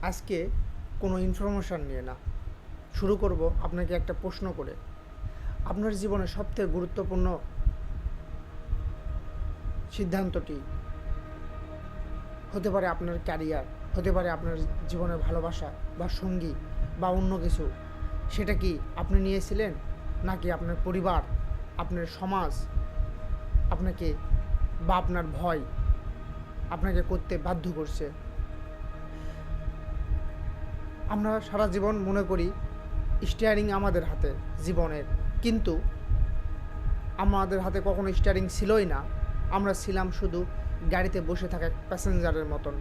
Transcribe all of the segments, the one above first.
আজকে কোনো ইনফরমেশান নিয়ে না, শুরু করব আপনাকে একটা প্রশ্ন করে। আপনার জীবনে সবথেকে গুরুত্বপূর্ণ সিদ্ধান্তটি হতে পারে আপনার ক্যারিয়ার, হতে পারে আপনার জীবনের ভালোবাসা বা সঙ্গী বা অন্য কিছু। সেটা কি আপনি নিয়েছিলেন, নাকি আপনার পরিবার, আপনার সমাজ আপনাকে বা আপনার ভয় আপনাকে করতে বাধ্য করছে? আমরা সারা জীবন মনে করি স্টিয়ারিং আমাদের হাতে জীবনের, কিন্তু আমাদের হাতে কখনো স্টিয়ারিং ছিলই না। আমরা ছিলাম শুধু গাড়িতে বসে থাকা প্যাসেঞ্জারের মতন।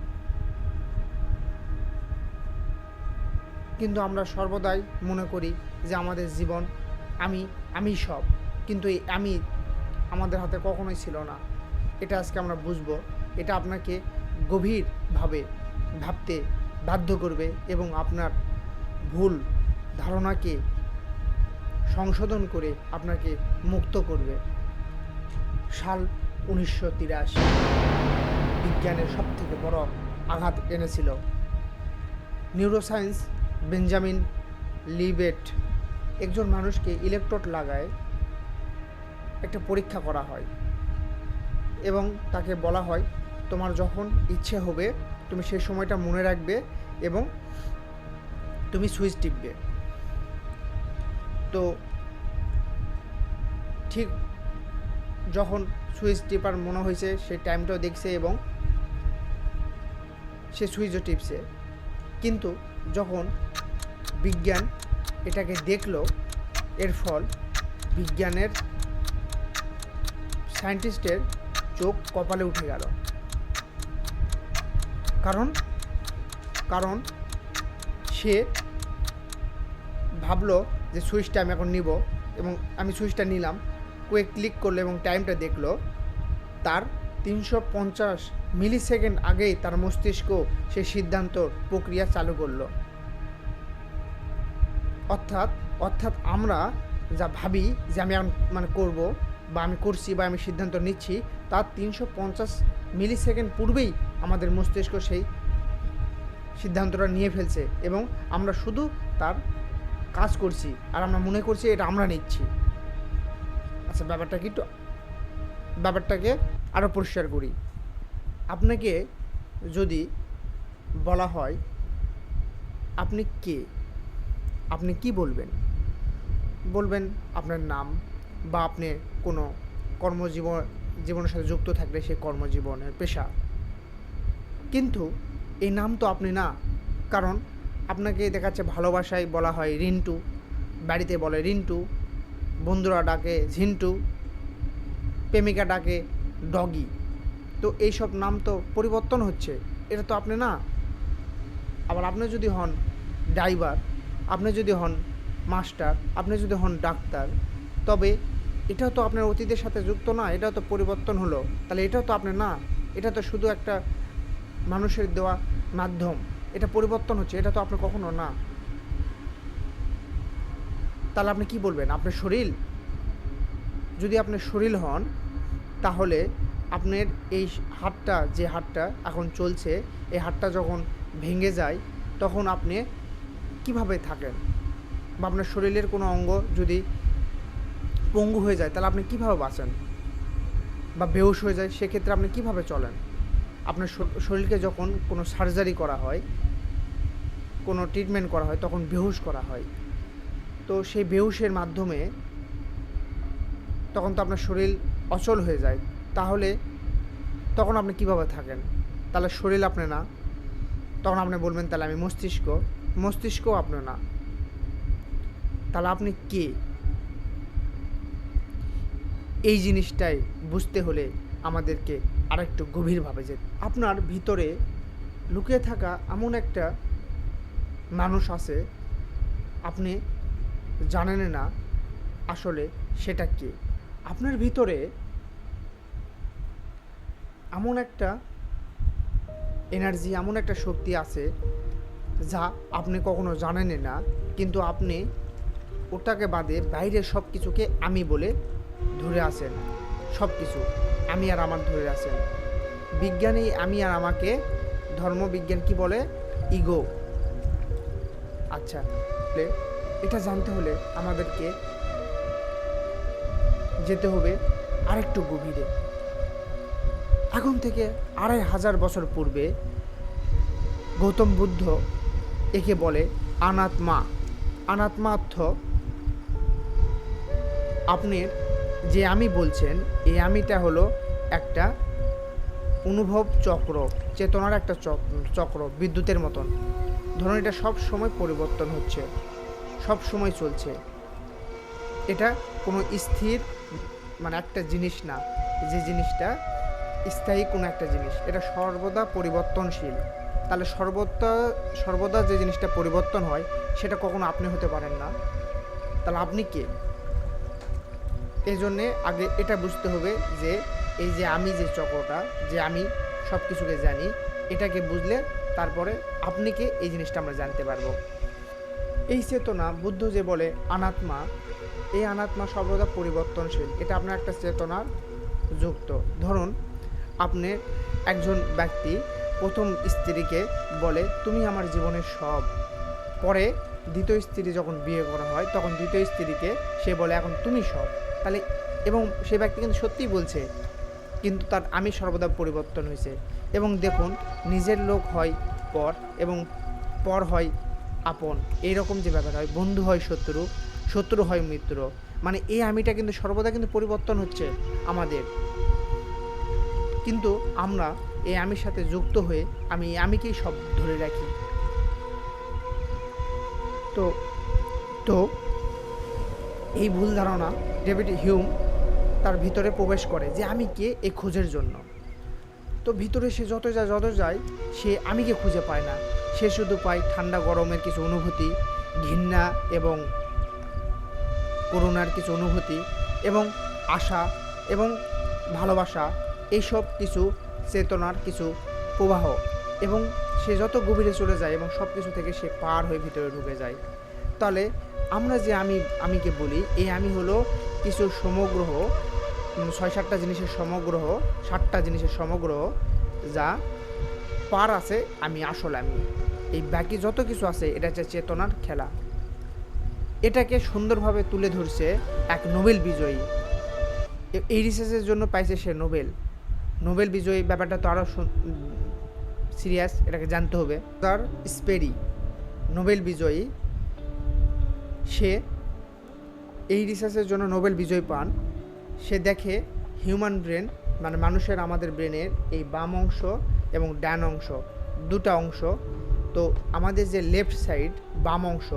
কিন্তু আমরা সর্বদাই মনে করি যে আমাদের জীবন আমি সব, কিন্তু এই আমি আমাদের হাতে কখনোই ছিল না। এটা আজকে আমরা বুঝবো। এটা আপনাকে গভীরভাবে ভাবতে বাধ্য করবে এবং আপনার ভুল ধারণাকে সংশোধন করে আপনাকে মুক্ত করবে। সাল 1983 বিজ্ঞানের সবথেকে বড় আঘাত এনেছিল। নিউরোসায়েন্স বেঞ্জামিন লিবেট একজন মানুষকে ইলেকট্রোড লাগায় একটা পরীক্ষা করা হয় এবং তাকে বলা হয় তোমার যখন ইচ্ছে হবে তুমি সেই সময়টা মনে রাখবে এবং তুমি সুইচ টিপবে। তো ঠিক যখন সুইচ টিপার মনে হয়েছে সেই টাইমটাও দেখছে এবং সে সুইচও টিপছে, কিন্তু যখন বিজ্ঞান এটাকে দেখলো, এর ফল বিজ্ঞানের সায়েন্টিস্টের চোখ কপালে উঠে গেল। কারণ সে ভাবলো যে সুইচটা আমি এখন নিব, এবং আমি সুইচটা নিলাম, ক্লিক করলো এবং টাইমটা দেখলো। তার 350 মিলি সেকেন্ড আগেই তার মস্তিষ্ক সেই সিদ্ধান্ত প্রক্রিয়া চালু করলো। অর্থাৎ আমরা যা ভাবি যে আমি এখন করব বা আমি করছি বা আমি সিদ্ধান্ত নিচ্ছি, তার 350 মিলি সেকেন্ড পূর্বেই আমাদের মস্তিষ্ক সেই সিদ্ধান্তটা নিয়ে ফেলছে এবং আমরা শুধু তার কাজ করছি আর আমরা মনে করছি এটা আমরা নিচ্ছি। আচ্ছা, ব্যাপারটাকে আরও পরিষ্কার করি। আপনাকে যদি বলা হয় আপনি কে, আপনি কি বলবেন? বলবেন আপনার নাম, বা আপনি কোনো জীবনের সাথে যুক্ত থাকলে সেই কর্মজীবনের পেশা। কিন্তু এই নাম তো আপনি না, কারণ আপনাকে দেখাচ্ছে ভালোবাসায় বলা হয় রিন্টু, বাড়িতে বলে রিন্টু, বন্ধুরা ডাকে ঝিন্টু, প্রেমিকা ডাকে ডগি। তো এইসব নাম তো পরিবর্তন হচ্ছে, এটা তো আপনি না। আবার আপনি যদি হন ড্রাইভার, আপনি যদি হন মাস্টার, আপনি যদি হন ডাক্তার, তবে এটাও তো আপনার অতীতের সাথে যুক্ত না, এটাও তো পরিবর্তন হলো। তাহলে এটাও তো আপনি না, এটা তো শুধু একটা মানুষের দেওয়া মাধ্যম, এটা পরিবর্তন হচ্ছে, এটা তো আপনি কখনো না। তাহলে আপনি কি বলবেন? আপনার শরীর, যদি আপনি শরীর হন, তাহলে আপনার এই হাতটা, যে হাতটা এখন চলছে, এই হাতটা যখন ভেঙে যায় তখন আপনি কিভাবে থাকেন? বা আপনার শরীরের কোনো অঙ্গ যদি পঙ্গু হয়ে যায় তাহলে আপনি কিভাবে বাঁচেন? বা বেহুশ হয়ে যায়, সেক্ষেত্রে আপনি কিভাবে চলেন? আপনার শরীরকে যখন কোনো সার্জারি করা হয়, কোনো ট্রিটমেন্ট করা হয়, তখন বেহুশ করা হয়। তো সেই বেহুশের মাধ্যমে তখন তো আপনার শরীর অচল হয়ে যায়, তাহলে তখন আপনি কিভাবে থাকেন? তাহলে শরীর আপনি না, তখন আপনি বলবেন তাহলে আমি মস্তিষ্কও আপনি না। তাহলে আপনি কে? এই জিনিসটাই বুঝতে হলে আমাদেরকে আরেকটু গভীরভাবে যেতে। আপনার ভিতরে লুকিয়ে থাকা এমন একটা মানুষ আছে, আপনি জানেন না আসলে সেটা কে। আপনার ভিতরে এমন একটা এনার্জি, এমন একটা শক্তি আছে যা আপনি কখনো জানেন না, কিন্তু আপনি ওটাকে বাদে বাইরের সব কিছুকে আমি বলে ধরে আছেন। সব কিছু আমি আর আমার ধরে আছেন। বিজ্ঞানী আমি আর আমাকে, ধর্মবিজ্ঞান কি বলে? ইগো। আচ্ছা, এটা জানতে হলে আমাদেরকে যেতে হবে আরেকটু গভীরে। এখন থেকে 2500 বছর পূর্বে গৌতম বুদ্ধ একে বলে অনাত্মা। অনাত্মা অর্থ আপনার যে আমি বলছেন, এই আমিটা হলো একটা অনুভব চক্র, চেতনার একটা চক্র, বিদ্যুতের মতন। ধরুন এটা সব সময় পরিবর্তন হচ্ছে, সব সময় চলছে। এটা কোনো স্থির একটা জিনিস না, যে জিনিসটা স্থায়ী কোনো একটা জিনিস, এটা সর্বদা পরিবর্তনশীল। তাহলে সর্বদা যে জিনিসটা পরিবর্তন হয় সেটা কখনো আপনি হতে পারেন না। তাহলে আপনি কে? এই জন্যে আগে এটা বুঝতে হবে যে এই যে আমি যে চক্রটা, যে আমি সব কিছুকে জানি, এটাকে বুঝলে তারপরে আপনি কে এই জিনিসটা আমরা জানতে পারবো। এই চেতনা বুদ্ধ যে বলে অনাত্মা, এই অনাত্মা সর্বদা পরিবর্তনশীল। এটা আপনার একটা চেতনার যুক্ত। ধরুন আপনি একজন ব্যক্তি প্রথম স্ত্রীকে বলে তুমি আমার জীবনের সব, পরে দ্বিতীয় স্ত্রী যখন বিয়ে করা হয় তখন দ্বিতীয় স্ত্রীকে সে বলে এখন তুমি সব। তাহলে এবং সে ব্যক্তি কিন্তু সত্যিই বলছে, কিন্তু তার আমি সর্বদা পরিবর্তন হয়েছে। এবং দেখুন, নিজের লোক হয় পর এবং পর হয় আপন, এইরকম যে ব্যাপার হয়, বন্ধু হয় শত্রু, শত্রু হয় মিত্র। মানে এই আমিটা কিন্তু সর্বদা কিন্তু পরিবর্তন হচ্ছে আমাদের। কিন্তু আমরা এই আমির সাথে যুক্ত হয়ে আমি এই আমিকেই সব ধরে রাখি। তো তো এই ভুল ধারণা ডেভিড হিউম তার ভিতরে প্রবেশ করে যে আমি কে, এই খোঁজের জন্য। তো ভিতরে সে যত যায় সে আমিকে খুঁজে পায় না। সে শুধু পায় ঠান্ডা গরমের কিছু অনুভূতি, ঘৃণা এবং করুণার কিছু অনুভূতি, এবং আশা এবং ভালোবাসা, এইসব কিছু চেতনার কিছু প্রবাহ। এবং সে যত গভীরে চলে যায় এবং সব কিছু থেকে সে পার হয়ে ভিতরে ঢুকে যায়। তাহলে আমরা যে আমিকে বলি, এই আমি হলো কিছু সমগ্রহ, 6-7টা জিনিসের সমগ্রহ, 7টা জিনিসের সমগ্রহ, যা পার আছে আমি, আসল আমি। এই বাকি যত কিছু আছে এটা হচ্ছে চেতনার খেলা। এটাকে সুন্দরভাবে তুলে ধরছে এক নোবেল বিজয়ী। এই রিসার্চের জন্য পাইছে সে নোবেল বিজয়ী। ব্যাপারটা তো আরও সিরিয়াস, এটাকে জানতে হবে। তার স্পেরি নোবেল বিজয়ী, সে এই রিসার্চের জন্য নোবেল বিজয় পান। সে দেখে হিউম্যান ব্রেন, মানে মানুষের, আমাদের ব্রেনের এই বাম অংশ এবং ডান অংশ, দুটা অংশ। তো আমাদের যে লেফট সাইড বাম অংশ,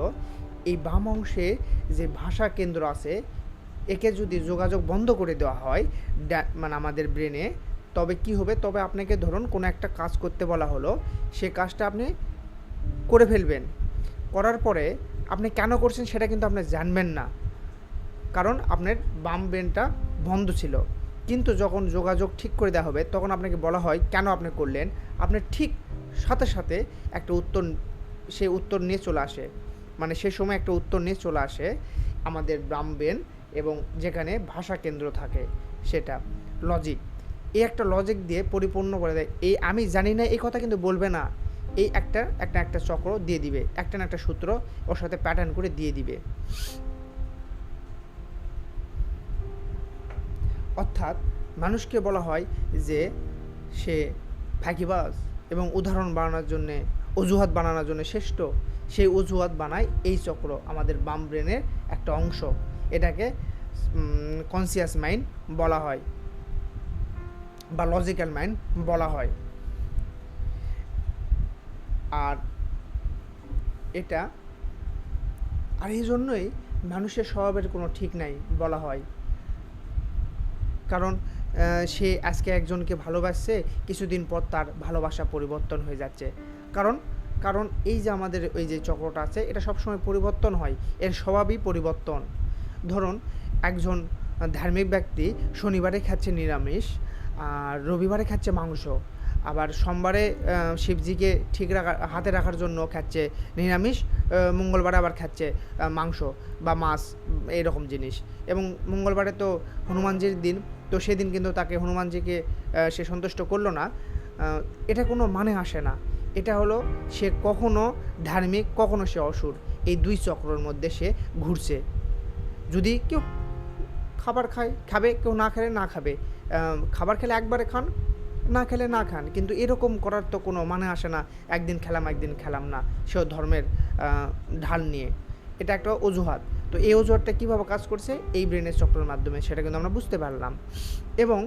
এই বাম অংশে যে ভাষা কেন্দ্র আছে, একে যদি যোগাযোগ বন্ধ করে দেওয়া হয় মানে আমাদের ব্রেনে, তবে কি হবে? তবে আপনাকে ধরুন কোনো একটা কাজ করতে বলা হলো, সে কাজটা আপনি করে ফেলবেন। করার পরে আপনি কেন করছেন সেটা কিন্তু আপনি জানবেন না, কারণ আপনার বাম ব্রেনটা বন্ধ ছিল। কিন্তু যখন যোগাযোগ ঠিক করে দেওয়া হবে তখন আপনাকে বলা হয় কেন আপনি করলেন, আপনি ঠিক সাথে সাথে একটা উত্তর, সেই উত্তর নিয়ে চলে আসে। মানে সে সময় একটা উত্তর নিয়ে চলে আসে আমাদের বাম ব্রেন, এবং যেখানে ভাষা কেন্দ্র থাকে, সেটা লজিক। এই একটা লজিক দিয়ে পরিপূর্ণ করে দেয়। এই আমি জানি না এই কথা কিন্তু বলবে না, এই একটা চক্র দিয়ে দিবে, একটা না একটা সূত্র ওর সাথে প্যাটার্ন করে দিয়ে দিবে। অর্থাৎ মানুষকে বলা হয় যে সে ফাঁকিবাজ এবং উদাহরণ বানানোর জন্যে, অজুহাত বানানোর জন্য শ্রেষ্ঠ। সেই অজুহাত বানায় এই চক্র, আমাদের বাম ব্রেনের একটা অংশ। এটাকে কনসিয়াস মাইন্ড বলা হয় বা লজিক্যাল মাইন্ড বলা হয়। আর এই জন্যই মানুষের স্বভাবের কোনো ঠিক নাই বলা হয়। কারণ সে আজকে একজনকে ভালোবাসছে, কিছুদিন পর তার ভালোবাসা পরিবর্তন হয়ে যাচ্ছে। কারণ এই যে আমাদের ওই যে চক্রটা আছে, এটা সবসময় পরিবর্তন হয়, এর স্বভাবই পরিবর্তন। ধরুন একজন ধার্মিক ব্যক্তি শনিবারে খাচ্ছে নিরামিষ, আর রবিবারে খাচ্ছে মাংস, আবার সোমবারে শিবজিকে ঠিক হাতে রাখার জন্য খাচ্ছে নিরামিষ, মঙ্গলবারে আবার খাচ্ছে মাংস বা মাছ, এইরকম জিনিস। এবং মঙ্গলবারে তো হনুমানজির দিন, তো সেদিন কিন্তু তাকে হনুমানজিকে সে সন্তুষ্ট করলো না। এটা কোনো মানে আসে না। এটা হলো সে কখনো ধার্মিক, কখনো সে অসুর, এই দুই চক্রের মধ্যে সে ঘুরছে। যদি কেউ খাবার খাবে, কেউ না খেলে না খাবে, খাবার খেলে একবারে খান, না খেলে না খান, কিন্তু এরকম করার তো কোনো মানে আসে না, একদিন খেলাম একদিন খেলাম না, সেও ধর্মের ঢাল নিয়ে। এটা একটা অজুহাত। তো এই অজুহাতটা কীভাবে কাজ করছে এই ব্রেনের চক্রের মাধ্যমে, সেটা কিন্তু আমরা বুঝতে পারলাম। এবং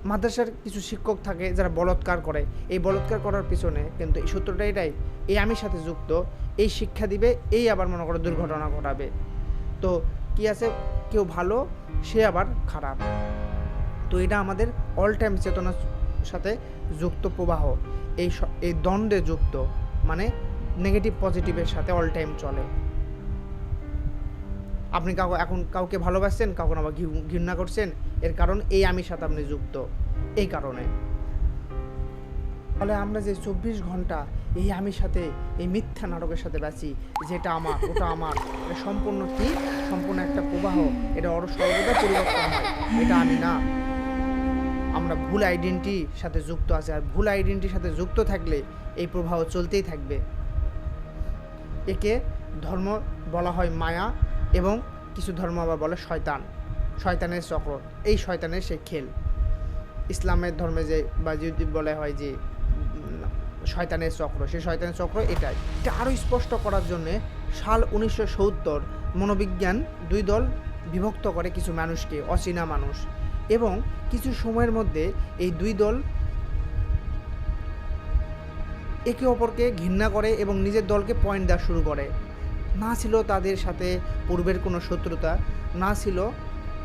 মাদ্রাসার কিছু শিক্ষক থাকে যারা বলৎকার করে, এই বলৎকার করার পিছনে কিন্তু এই সূত্রটা এটাই, এই আমির সাথে যুক্ত, এই শিক্ষা দিবে, এই আবার মনে করো দুর্ঘটনা ঘটাবে। তো কি আছে, কেউ ভালো, সে আবার খারাপ। তো এটা আমাদের অল টাইম চেতনার সাথে যুক্ত প্রবাহ, এই দ্বন্দ্বে যুক্ত, মানে নেগেটিভ পজিটিভের সাথে অল টাইম চলে। আপনি এখন কাউকে ভালোবাসছেন, কাউকে আবার ঘৃণা করছেন, এর কারণ এই আমির সাথে আপনি যুক্ত, এই কারণে। ফলে আমরা যে 24 ঘন্টা এই আমির সাথে, এই মিথ্যা নাটকের সাথে বাঁচি, যেটা আমার ওটা আমার, এটা সম্পূর্ণ কি, সম্পূর্ণ একটা প্রবাহ, এটা সর্বদা পরিবর্তন হয়, এটা আমি না। আমরা ভুল আইডেন্টিটির সাথে যুক্ত আছি, আর ভুল আইডেন্টিটির সাথে যুক্ত থাকলে এই প্রবাহ চলতেই থাকবে। একে ধর্ম বলা হয় মায়া, এবং কিছু ধর্ম আবার বলে শয়তানের চক্র, এই শয়তানের সেই খেল। ইসলামের ধর্মে যে বা যদি বলা হয় যে শয়তানের চক্র, সেই শয়তানের চক্র এটাই। এটা আরও স্পষ্ট করার জন্যে সাল 1970 মনোবিজ্ঞান দুই দল বিভক্ত করে কিছু মানুষকে, অচেনা মানুষ, এবং কিছু সময়ের মধ্যে এই দুই দল একে অপরকে ঘৃণা করে এবং নিজের দলকে পয়েন্ট দেওয়া শুরু করে। না ছিল তাদের সাথে পূর্বের কোনো শত্রুতা, না ছিল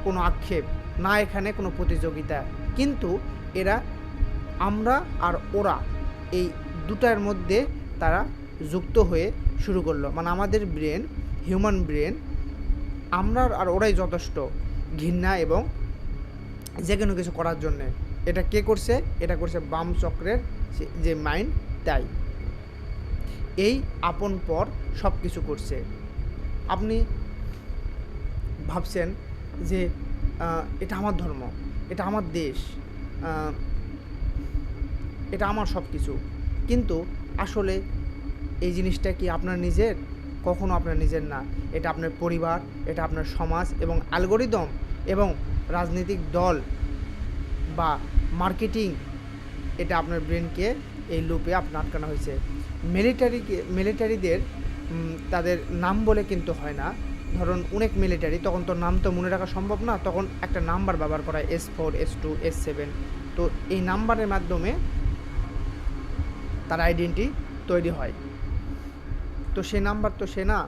কোনো আক্ষেপ, না এখানে কোনো প্রতিযোগিতা, কিন্তু এরা আমরা আর ওরা এই দুটার মধ্যে তারা যুক্ত হয়ে শুরু করলো। মানে আমাদের ব্রেন, হিউম্যান ব্রেন, আমরা আর ওরাই যথেষ্ট ঘৃণা এবং যে কোনো কিছু করার জন্যে। এটা কে করছে? এটা করছে বাম চক্রের যে মাইন্ড, তাই এই আপন পর সব কিছু করছে। আপনি ভাবছেন যে এটা আমার ধর্ম, এটা আমার দেশ, এটা আমার সব কিছু, কিন্তু আসলে এই জিনিসটা কি আপনার নিজের? কখনো আপনার নিজের না। এটা আপনার পরিবার, এটা আপনার সমাজ এবং অ্যালগোরিদম এবং রাজনৈতিক দল বা মার্কেটিং, এটা আপনার ব্রেনকে এই লুপে আপনার আটকানো হয়েছে। মিলিটারিদের তাদের নাম বলে কিন্তু হয় না। ধরুন অনেক মিলিটারি, তখন তো নাম তো মনে রাখা সম্ভব না, তখন একটা নাম্বার ব্যবহার করা হয়, S4, S2, S7। তো এই নাম্বারের মাধ্যমে তার আইডেন্টি তৈরি হয়। তো সে নাম্বার তো সে না,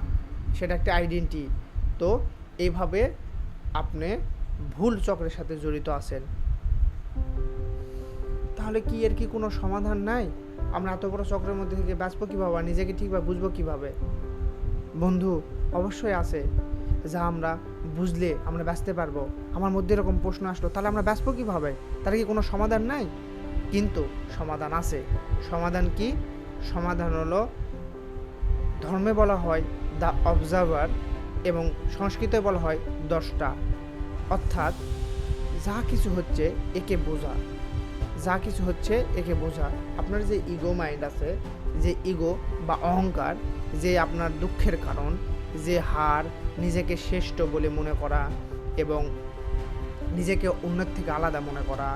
সেটা একটা আইডেন্টি। তো এইভাবে আপনি ভুল চক্রের সাথে জড়িত আছেন। তাহলে কি এর কি কোনো সমাধান নাই? আমরা এত বড় চক্রের মধ্যে থেকে বাঁচবো কীভাবে, নিজেকে ঠিকভাবে বুঝবো কীভাবে? বন্ধু, অবশ্যই আছে, যা আমরা বুঝলে আমরা বাঁচতে পারবো। আমার মধ্যে এরকম প্রশ্ন আসলো, তাহলে আমরা বাঁচবো কীভাবে? তার কি কোনো সমাধান নাই? কিন্তু সমাধান আছে। সমাধান কি? সমাধান হলো, ধর্মে বলা হয় দ্য অবজার্ভার এবং সংস্কৃতে বলা হয় দ্রষ্টা। অর্থাৎ যা কিছু হচ্ছে একে বোঝা, যা কিছু হচ্ছে একে বোঝা। আপনার যে ইগো মাইন্ড আছে, যে ইগো বা অহংকার, যে আপনার দুঃখের কারণ, যে হার, নিজেকে শ্রেষ্ঠ বলে মনে করা এবং নিজেকে অন্যের থেকে আলাদা মনে করা,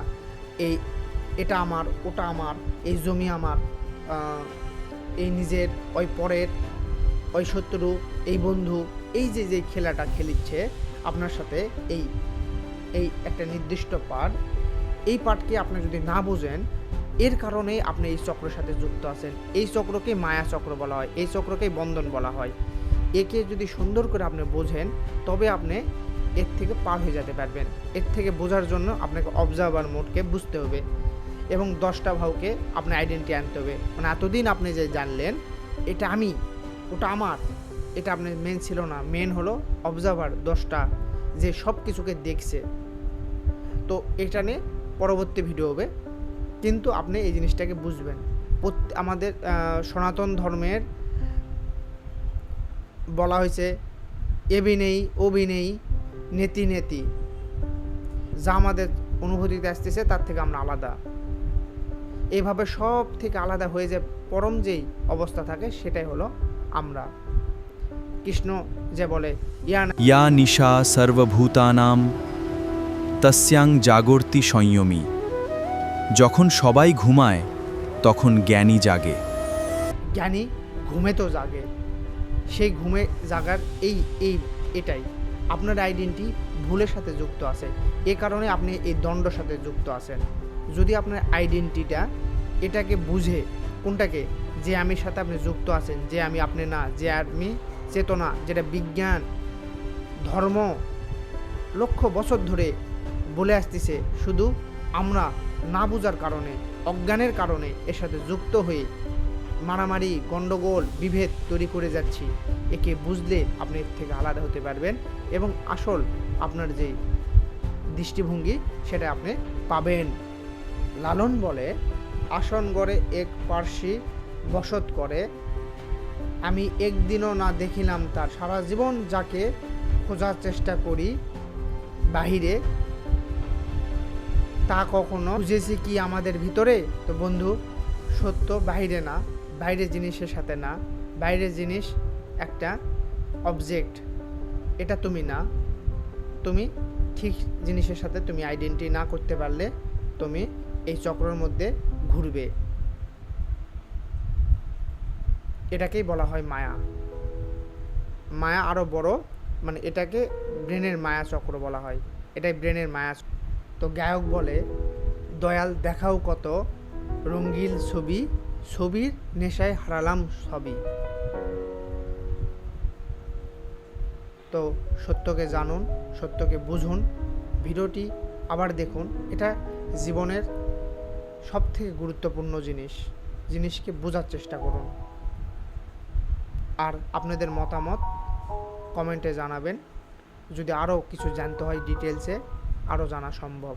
এটা আমার, ওটা আমার, এই জমি আমার, এই নিজের, ওই পরের, ওই শত্রু, এই বন্ধু, এই যে খেলাটা খেলিচ্ছে আপনার সাথে, এই একটা নির্দিষ্ট পার্ট, এই পার্টকে আপনি যদি না বোঝেন, এর কারণে আপনি এই চক্রের সাথে যুক্ত আছেন। এই চক্রকে মায়া চক্র বলা হয়, এই চক্রকেই বন্ধন বলা হয়। একে যদি সুন্দর করে আপনি বোঝেন, তবে আপনি এর থেকে পার হয়ে যেতে পারবেন। এর থেকে বোঝার জন্য আপনাকে অবজার্ভার মোডকে বুঝতে হবে এবং 10টা ভাবকে আপনি আইডেন্টি আনতে হবে। মানে এতদিন আপনি যে জানলেন এটা আমি, ওটা আমার, এটা আপনার মেন ছিল না। মেন হলো অবজার্ভার 10টা, যে সব কিছুকে দেখছে। তো এটা নিয়ে পরবর্তী ভিডিও হবে, কিন্তু আপনি এই জিনিসটাকে বুঝবেন। আমাদের সনাতন ধর্মের বলা হয়েছে এবি নেই, ওবি নেই, নেতি নেতি, যা আমাদের অনুভূতিতে আসতেছে তার থেকে আমরা আলাদা। এভাবে সব থেকে আলাদা হয়ে যে পরম যেই অবস্থা থাকে সেটাই হলো আমরা। কৃষ্ণ যে বলে ইয়া নিশা সর্বভূতানাম তস্যাং জাগর্তি সংযমী। যখন সবাই ঘুমায় তখন জ্ঞানী জাগে। জ্ঞানী ঘুমে তো জাগে, সেই ঘুমে জাগার এটাই আপনার আইডেন্টি ভুলের সাথে যুক্ত আছে, এ কারণে আপনি এই দণ্ডর সাথে যুক্ত আছেন। যদি আপনার আইডেন্টিটা এটাকে বুঝে, কোনটাকে, যে আমির সাথে আপনি যুক্ত আছেন, যে আমি আপনি না, যে আমি চেতনা, যেটা বিজ্ঞান ধর্ম লক্ষ বছর ধরে বলে আসতেছে, শুধু আমরা না বোঝার কারণে, অজ্ঞানের কারণে এর সাথে যুক্ত হয়ে মারামারি, গণ্ডগোল, বিভেদ তৈরি করে যাচ্ছি। একে বুঝলে আপনি এর থেকে আলাদা হতে পারবেন এবং আসল আপনার যে দৃষ্টিভঙ্গি সেটা আপনি পাবেন। লালন বলে, আসন গড়ে এক পার্সি বসত করে, আমি একদিনও না দেখিলাম তার, সারা জীবন যাকে খোঁজার চেষ্টা করি বাহিরে, তা কখনো বুঝেছি কি আমাদের ভিতরে? তো বন্ধু, সত্য বাহিরে না, বাইরের জিনিসের সাথে না, বাইরের জিনিস একটা অবজেক্ট, এটা তুমি না। তুমি ঠিক জিনিসের সাথে তুমি আইডেন্টি না করতে পারলে তুমি এই চক্রের মধ্যে ঘুরবে। এটাকেই বলা হয় মায়া। মায়া আরও বড়, মানে এটাকে ব্রেনের মায়া চক্র বলা হয়, এটাই ব্রেনের মায়া। তো গায়ক বলে, দয়াল দেখাও কত রঙ্গিল ছবি, ছবির নেশায় হারালাম সবই। তো সত্যকে জানুন, সত্যকে বুঝুন, ভিডিওটি আবার দেখুন। এটা জীবনের সবথেকে গুরুত্বপূর্ণ জিনিসকে বোঝার চেষ্টা করুন। আর আপনাদের মতামত কমেন্টে জানাবেন। যদি আরও কিছু জানতে হয় ডিটেলসে, আরও জানা সম্ভব।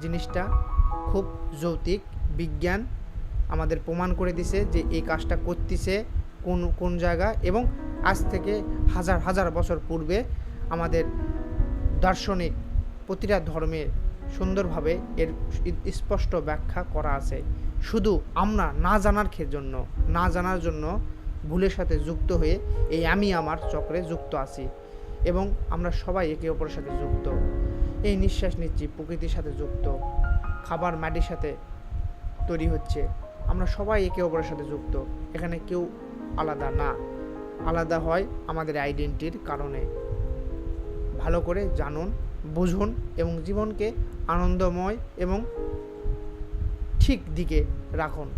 জিনিসটা খুব যৌক্তিক, বিজ্ঞান আমাদের প্রমাণ করে দিছে যে এই কাজটা করতেছে কোন জায়গা, এবং আজ থেকে হাজার হাজার বছর পূর্বে আমাদের দার্শনিক প্রতিটা ধর্মে সুন্দরভাবে এর স্পষ্ট ব্যাখ্যা করা আছে। শুধু আমরা না জানার জন্য ভুলের সাথে যুক্ত হয়ে এই আমি আমার চক্রে যুক্ত আছি, এবং আমরা সবাই একে অপরের সাথে যুক্ত। এই নিঃশ্বাস নিচ্ছি, প্রকৃতির সাথে যুক্ত, খাবার মাটির সাথে তৈরি হচ্ছে, আমরা সবাই একে অপরের সাথে যুক্ত। এখানে কেউ আলাদা না, আলাদা হয় আমাদের আইডেন্টিটির কারণে। ভালো করে জানুন, বুঝুন এবং জীবনকে আনন্দময় এবং ঠিক দিকে রাখুন।